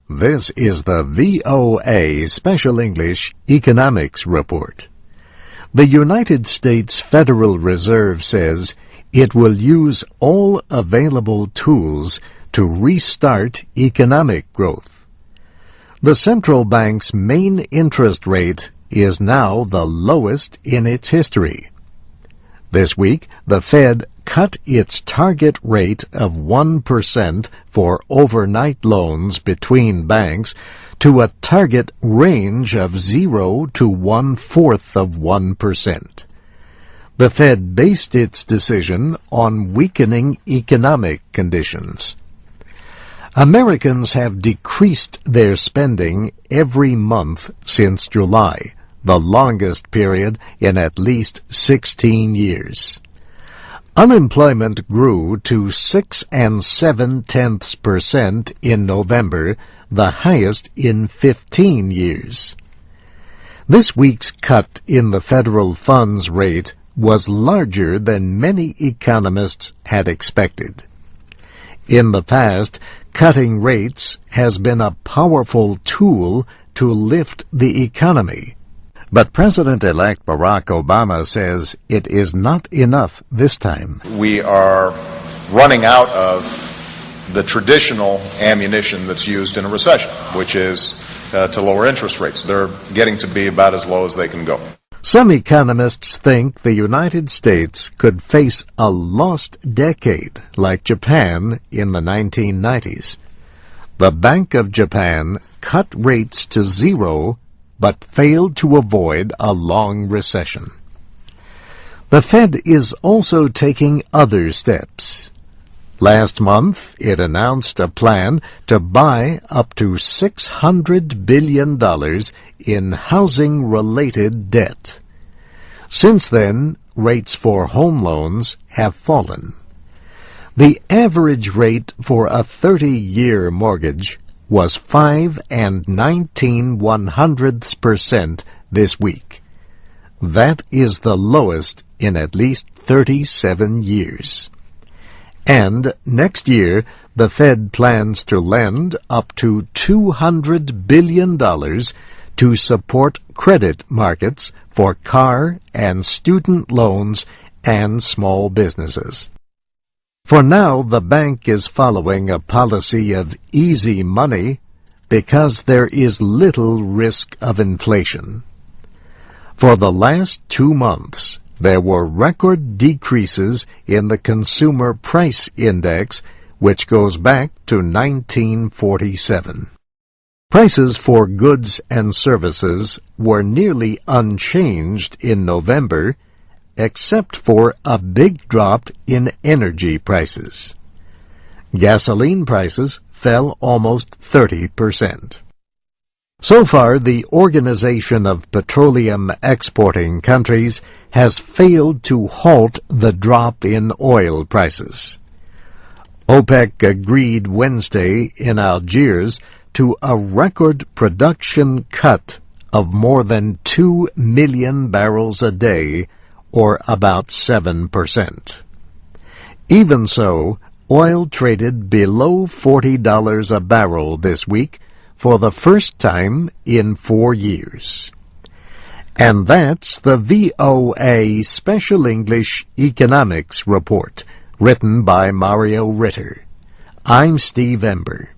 This is the VOA Special English Economics Report. The United States Federal Reserve says it will use all available tools to restart economic growth. The central bank's main interest rate is now the lowest in its history. This week, the Fed cut its target rate of 1% for overnight loans between banks to a target range of 0 to 1/4%. The Fed based its decision on weakening economic conditions. Americans have decreased their spending every month since July, the longest period in at least 16 years. Unemployment grew to 6 7/10% in November, the highest in 15 years. This week's cut in the federal funds rate was larger than many economists had expected. In the past, cutting rates has been a powerful tool to lift the economy. But President-elect Barack Obama says it is not enough this time. We are running out of the traditional ammunition that's used in a recession, which is to lower interest rates. They're getting to be about as low as they can go. Some economists think the United States could face a lost decade like Japan in the 1990s. The Bank of Japan cut rates to 0 but failed to avoid a long recession. The Fed is also taking other steps. Last month, it announced a plan to buy up to $600 billion in housing-related debt. Since then, rates for home loans have fallen. The average rate for a 30-year mortgage was 5 19/100% this week. That is the lowest in at least 37 years. And next year, the Fed plans to lend up to $200 billion to support credit markets for car and student loans and small businesses. For now, the bank is following a policy of easy money because there is little risk of inflation. For the last 2 months, there were record decreases in the Consumer Price Index, which goes back to 1947. Prices for goods and services were nearly unchanged in November, except for a big drop in energy prices. Gasoline prices fell almost 30%. So far, the Organization of Petroleum Exporting Countries has failed to halt the drop in oil prices. OPEC agreed Wednesday in Algiers to a record production cut of more than 2 million barrels a day, or about 7%. Even so, oil traded below $40 a barrel this week for the first time in 4 years. And that's the VOA Special English Economics Report, written by Mario Ritter. I'm Steve Ember.